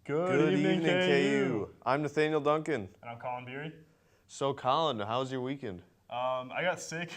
Good evening, KU. I'm Nathaniel Duncan. And I'm Colin Beery. So, Colin, how was your weekend? I got sick,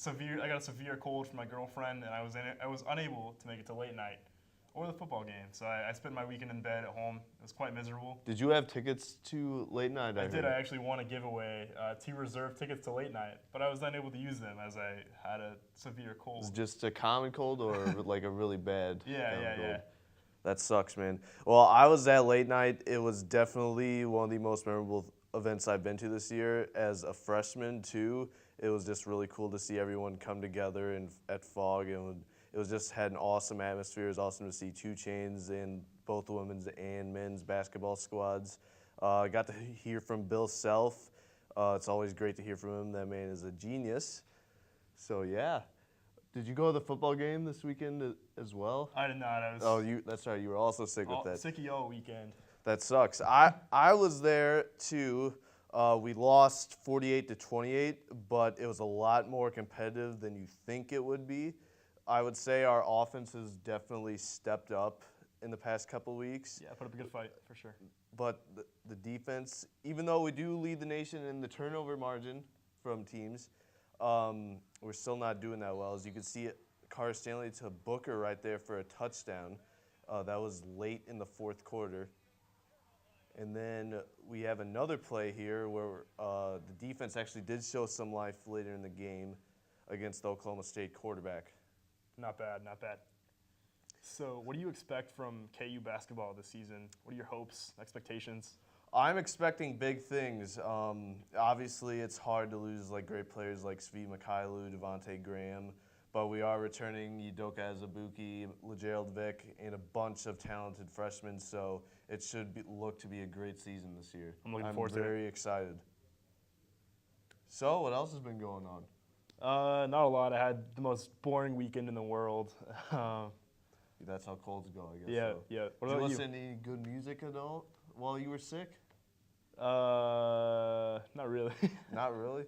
I got a severe cold from my girlfriend, and I was unable to make it to late night or the football game. So I spent my weekend in bed at home. It was quite miserable. Did you have tickets to late night? I did. I actually won a giveaway, 2 reserved tickets to late night, but I was unable to use them as I had a severe cold. Was it just a common cold or like a really bad Yeah. That sucks, man. Well, I was at late night. It was definitely one of the most memorable events I've been to this year. As a freshman, too, it was just really cool to see everyone come together at Fog. And it was just had an awesome atmosphere. It was awesome to see 2 Chainz in both the women's and men's basketball squads. I got to hear from Bill Self. It's always great to hear from him. That man is a genius. So, yeah. Did you go to the football game this weekend as well? I did not. That's right. You were also sick with that. Sicky all weekend. That sucks. I was there too. We lost 48-28, but it was a lot more competitive than you think it would be. I would say our offense has definitely stepped up in the past couple weeks. Yeah, put up a good fight for sure. But the defense, even though we do lead the nation in the turnover margin from teams, we're still not doing that well. As you can see, Carter Stanley to Booker right there for a touchdown. That was late in the fourth quarter. And then we have another play here where the defense actually did show some life later in the game against the Oklahoma State quarterback. Not bad. So what do you expect from KU basketball this season? What are your hopes, expectations? I'm expecting big things. Obviously, it's hard to lose great players like Svi Mikhailu, Devontae Graham, but we are returning Udoka Azubuike, LeGerald Vick, and a bunch of talented freshmen, so it should look to be a great season this year. I'm looking forward to it. I'm very excited. So, what else has been going on? Not a lot. I had the most boring weekend in the world. That's how colds go, I guess. Yeah. What Did about you listen to any good music at all while you were sick? Not really. Not really?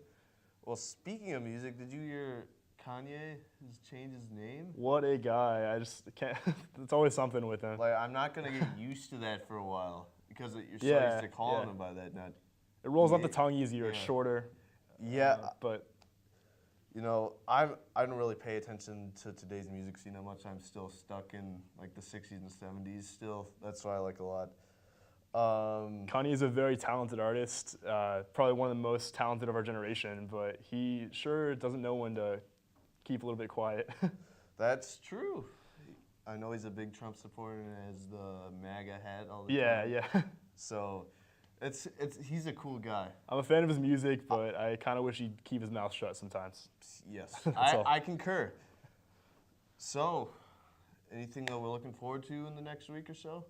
Well, speaking of music, did you hear Kanye has changed his name? What a guy. I just can't. It's always something with him. I'm not going to get used to that for a while because you're so used to calling him by that. It rolls off the tongue easier. It's shorter. Yeah. But I don't really pay attention to today's music scene that much. I'm still stuck in the 60s and 70s still. That's what I like a lot. Kanye is a very talented artist, probably one of the most talented of our generation, but he sure doesn't know when to keep a little bit quiet. That's true. I know he's a big Trump supporter and has the MAGA hat all the time. Yeah. So he's a cool guy. I'm a fan of his music, but I kind of wish he'd keep his mouth shut sometimes. Yes, I concur. So, anything that we're looking forward to in the next week or so?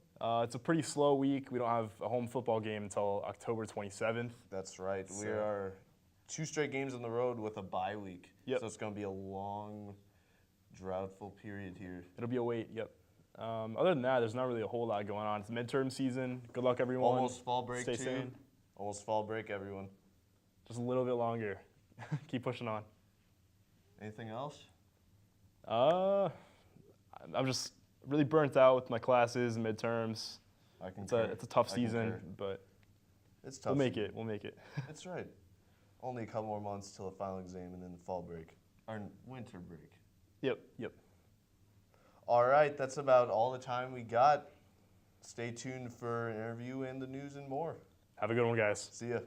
It's a pretty slow week. We don't have a home football game until October 27th. That's right. We are 2 straight games on the road with a bye week. Yep. So it's going to be a long, droughtful period here. It'll be a wait, yep. Other than that, there's not really a whole lot going on. It's midterm season. Good luck, everyone. Almost fall break, Stay too. sane. Almost fall break, everyone. Just a little bit longer. Keep pushing on. Anything else? I'm just really burnt out with my classes and midterms. I concur. It's a tough season, but it's tough. We'll make it. That's right. Only a couple more months till the final exam and then the fall break. Or winter break. Yep. All right, that's about all the time we got. Stay tuned for an interview and the news and more. Have a good one, guys. See ya.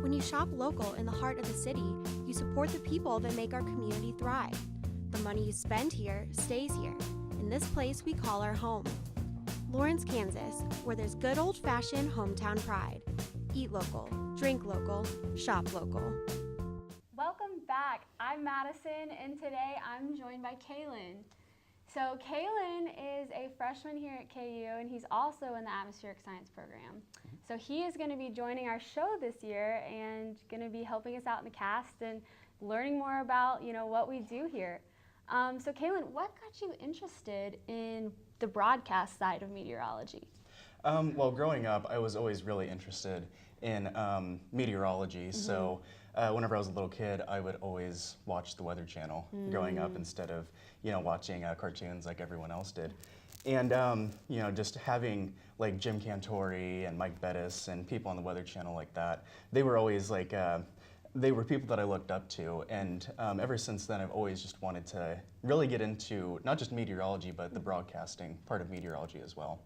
When you shop local in the heart of the city, you support the people that make our community thrive. The money you spend here stays here, in this place we call our home. Lawrence, Kansas, where there's good old-fashioned hometown pride. Eat local, drink local, shop local. Welcome back. I'm Madison, and today I'm joined by Kaelan. So Kaelan is a freshman here at KU, and he's also in the atmospheric science program. So he is going to be joining our show this year and going to be helping us out in the cast and learning more about what we do here. So Kaelan, what got you interested in the broadcast side of meteorology? Well, growing up, I was always really interested in meteorology. So whenever I was a little kid, I would always watch the Weather Channel growing up instead of, watching cartoons like everyone else did. And, just having like Jim Cantori and Mike Bettis and people on the Weather Channel like that, they were always like, they were people that I looked up to. And ever since then, I've always just wanted to really get into not just meteorology, but the broadcasting part of meteorology as well.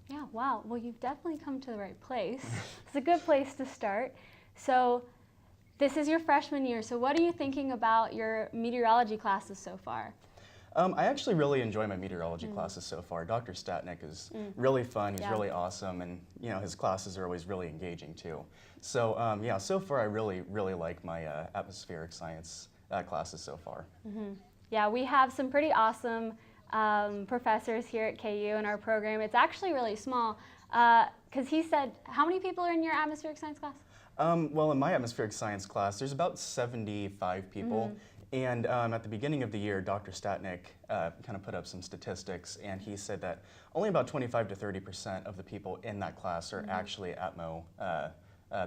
Yeah, wow. Well, you've definitely come to the right place. It's a good place to start. So this is your freshman year. So what are you thinking about your meteorology classes so far? I actually really enjoy my meteorology classes so far. Dr. Statnick is really fun. He's really awesome, and his classes are always really engaging too. So yeah, so far I really like my atmospheric science classes so far. Yeah, we have some pretty awesome professors here at KU in our program. It's actually really small because he said, how many people are in your atmospheric science class? Well, in my atmospheric science class, there's about 75 people. And at the beginning of the year, Dr. Statnick kind of put up some statistics, and he said that only about 25 to 30% of the people in that class are actually Atmo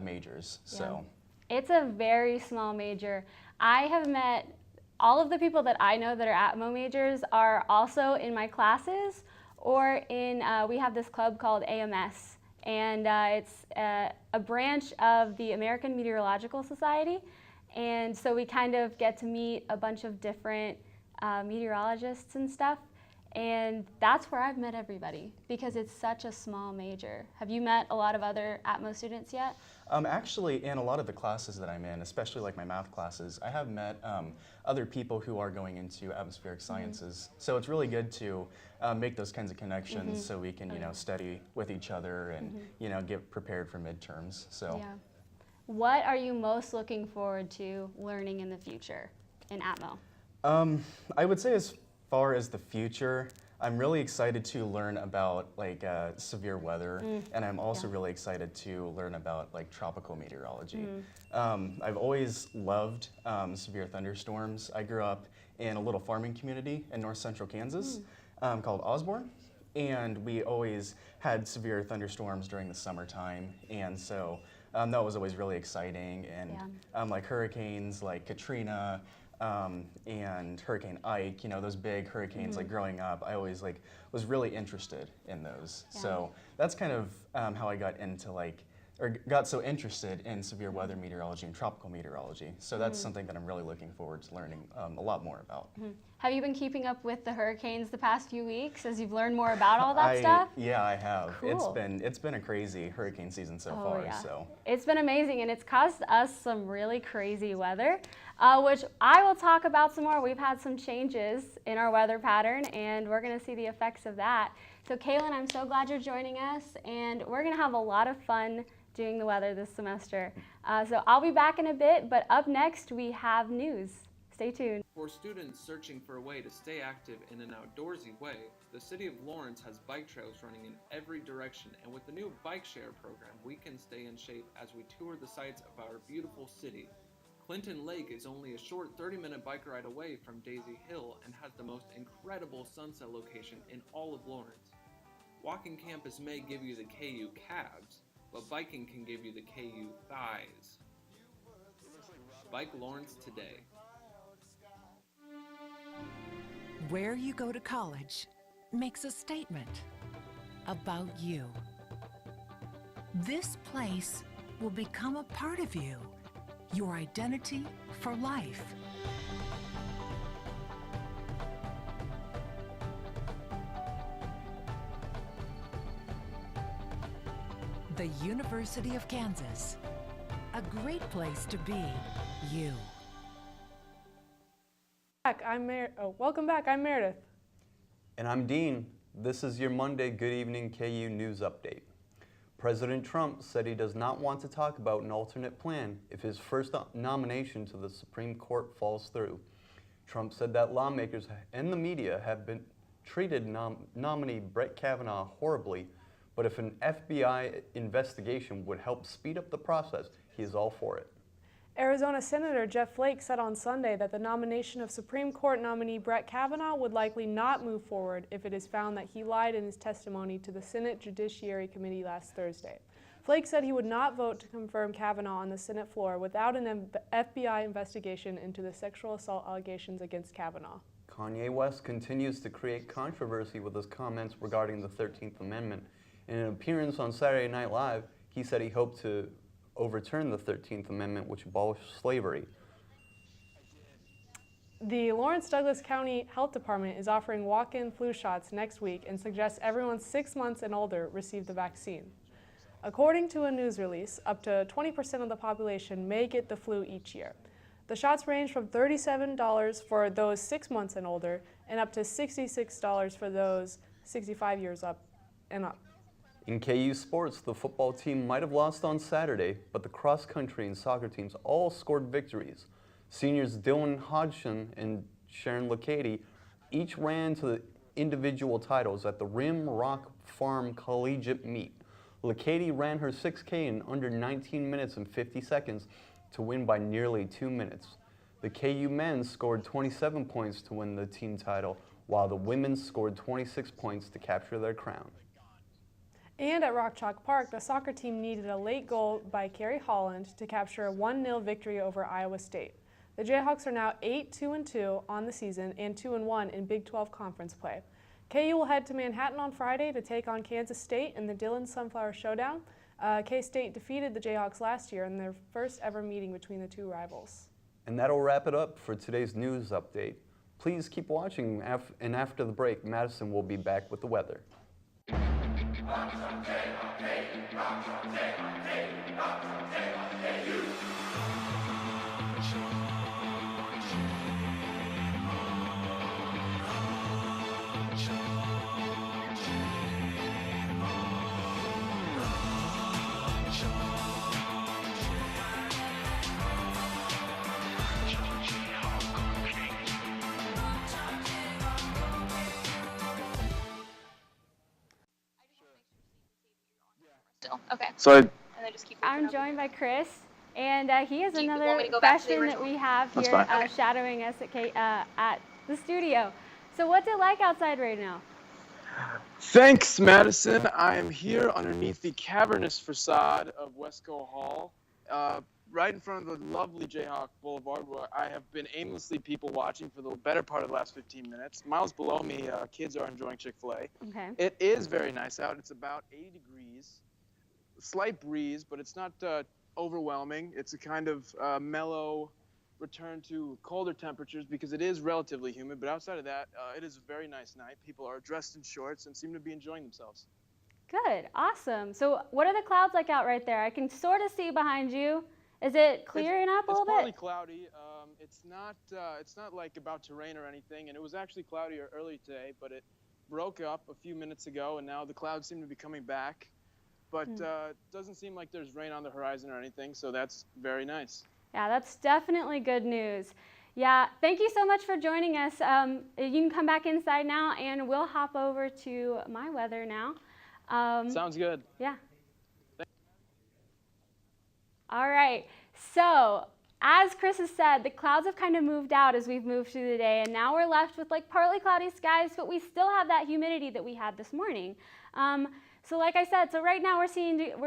majors. Yeah. So it's a very small major. I have met all of the people that I know that are Atmo majors are also in my classes, or in we have this club called AMS, and it's a branch of the American Meteorological Society. And so we kind of get to meet a bunch of different meteorologists and stuff. And that's where I've met everybody because it's such a small major. Have you met a lot of other Atmo students yet? Actually, in a lot of the classes that I'm in, especially like my math classes, I have met other people who are going into atmospheric sciences. So it's really good to make those kinds of connections so we can, study with each other and, get prepared for midterms. So. Yeah. What are you most looking forward to learning in the future in Atmo? I would say as far as the future, I'm really excited to learn about like severe weather, and I'm also really excited to learn about like tropical meteorology. I've always loved severe thunderstorms. I grew up in a little farming community in north central Kansas called Osborne, and we always had severe thunderstorms during the summertime, and so that was always really exciting. And like hurricanes like Katrina and Hurricane Ike, those big hurricanes, like growing up, I always like was really interested in those. So that's kind of how I got into got so interested in severe weather meteorology and tropical meteorology. So that's something that I'm really looking forward to learning a lot more about. Have you been keeping up with the hurricanes the past few weeks as you've learned more about all that stuff? Yeah, I have. Cool. It's been a crazy hurricane season so far. Yeah. So it's been amazing, and it's caused us some really crazy weather, which I will talk about some more. We've had some changes in our weather pattern, and we're going to see the effects of that. So Kaelan, I'm so glad you're joining us, and we're going to have a lot of fun doing the weather this semester. So I'll be back in a bit, but up next we have news. Stay tuned. For students searching for a way to stay active in an outdoorsy way, the City of Lawrence has bike trails running in every direction, and with the new bike share program, we can stay in shape as we tour the sights of our beautiful city. Clinton Lake is only a short 30-minute bike ride away from Daisy Hill and has the most incredible sunset location in all of Lawrence. Walking campus may give you the KU calves, but biking can give you the KU thighs. Bike Lawrence today. Where you go to college makes a statement about you. This place will become a part of you, your identity for life. The University of Kansas, a great place to be you. Welcome back, I'm Meredith. And I'm Dean. This is your Monday Good Evening KU News Update. President Trump said he does not want to talk about an alternate plan if his first nomination to the Supreme Court falls through. Trump said that lawmakers and the media have been treated nominee Brett Kavanaugh horribly, but if an FBI investigation would help speed up the process, he is all for it. Arizona Senator Jeff Flake said on Sunday that the nomination of Supreme Court nominee Brett Kavanaugh would likely not move forward if it is found that he lied in his testimony to the Senate Judiciary Committee last Thursday. Flake said he would not vote to confirm Kavanaugh on the Senate floor without an FBI investigation into the sexual assault allegations against Kavanaugh. Kanye West continues to create controversy with his comments regarding the 13th Amendment. In an appearance on Saturday Night Live, he said he hoped to overturn the 13th Amendment, which abolished slavery. The Lawrence Douglas County Health Department is offering walk-in flu shots next week and suggests everyone 6 months and older receive the vaccine. According to a news release, up to 20% of the population may get the flu each year. The shots range from $37 for those 6 months and older and up to $66 for those 65 years up and up. In KU sports, the football team might have lost on Saturday, but the cross-country and soccer teams all scored victories. Seniors Dylan Hodgson and Sharon Lacady each ran to the individual titles at the Rim Rock Farm Collegiate Meet. Lacady ran her 6K in under 19 minutes and 50 seconds to win by nearly 2 minutes. The KU men scored 27 points to win the team title, while the women scored 26 points to capture their crown. And at Rock Chalk Park, the soccer team needed a late goal by Carrie Holland to capture a 1-0 victory over Iowa State. The Jayhawks are now 8-2-2 on the season and 2-1 in Big 12 conference play. KU will head to Manhattan on Friday to take on Kansas State in the Dillon Sunflower Showdown. K-State defeated the Jayhawks last year in their first ever meeting between the two rivals. And that'll wrap it up for today's news update. Please keep watching, and after the break, Madison will be back with the weather. Okay. So And then just keep I'm joined by Chris, and he is Do you want another me to go back to the freshman that original? we have That's here fine. shadowing us at the studio. So what's it like outside right now? Thanks, Madison. I am here underneath the cavernous facade of Wesco Hall, right in front of the lovely Jayhawk Boulevard, where I have been aimlessly people watching for the better part of the last 15 minutes. Miles below me, kids are enjoying Chick-fil-A. Okay. It is very nice out. It's about 80 degrees. Slight breeze, but it's not overwhelming. It's a kind of mellow return to colder temperatures because it is relatively humid, but outside of that, it is a very nice night. People are dressed in shorts and seem to be enjoying themselves. Good, awesome. So what are the clouds like out right there? I can sort of see behind you. Is it clearing up a little It's partly bit? cloudy. It's not like about to rain or anything, and it was actually cloudier early today, but it broke up a few minutes ago, and now the clouds seem to be coming back. But it doesn't seem like there's rain on the horizon or anything, so that's very nice. Yeah, that's definitely good news. Yeah, thank you so much for joining us. You can come back inside now, and we'll hop over to my weather now. Sounds good. Yeah. All right, so as Chris has said, the clouds have kind of moved out as we've moved through the day, and now we're left with like partly cloudy skies, but we still have that humidity that we had this morning. So like I said, so right now we're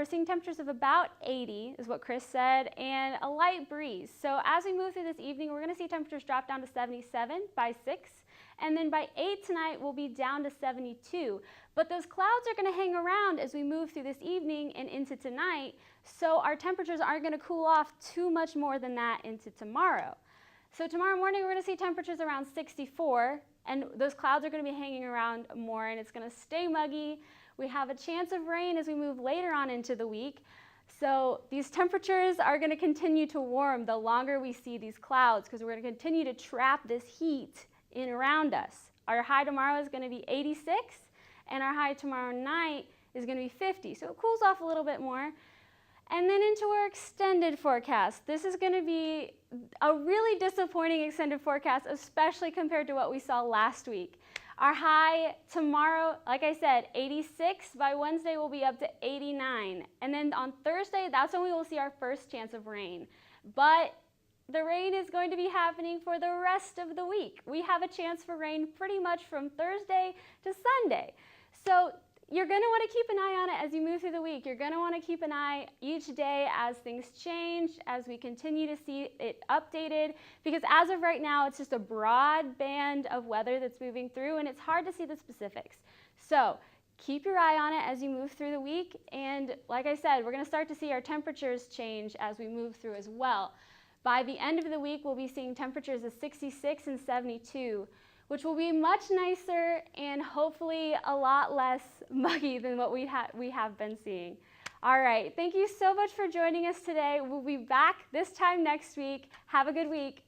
seeing temperatures of about 80 is what Chris said, and a light breeze. So as we move through this evening, we're going to see temperatures drop down to 77 by 6, and then by 8 tonight we'll be down to 72. But those clouds are going to hang around as we move through this evening and into tonight, so our temperatures aren't going to cool off too much more than that into tomorrow. So tomorrow morning we're going to see temperatures around 64, and those clouds are going to be hanging around more, and it's going to stay muggy. We have a chance of rain as we move later on into the week. So these temperatures are going to continue to warm the longer we see these clouds, because we're going to continue to trap this heat in around us. Our high tomorrow is going to be 86, and our high tomorrow night is going to be 50. So it cools off a little bit more. And then into our extended forecast. This is going to be a really disappointing extended forecast, especially compared to what we saw last week. Our high tomorrow, like I said, 86. By Wednesday, we'll be up to 89. And then on Thursday, that's when we will see our first chance of rain. But the rain is going to be happening for the rest of the week. We have a chance for rain pretty much from Thursday to Sunday. So you're going to want to keep an eye on it as you move through the week. You're going to want to keep an eye each day as things change, as we continue to see it updated, because as of right now, it's just a broad band of weather that's moving through, and it's hard to see the specifics. So keep your eye on it as you move through the week, and like I said, we're going to start to see our temperatures change as we move through as well. By the end of the week, we'll be seeing temperatures of 66 and 72, which will be much nicer and hopefully a lot less muggy than what we have been seeing. All right, thank you so much for joining us today. We'll be back this time next week. Have a good week.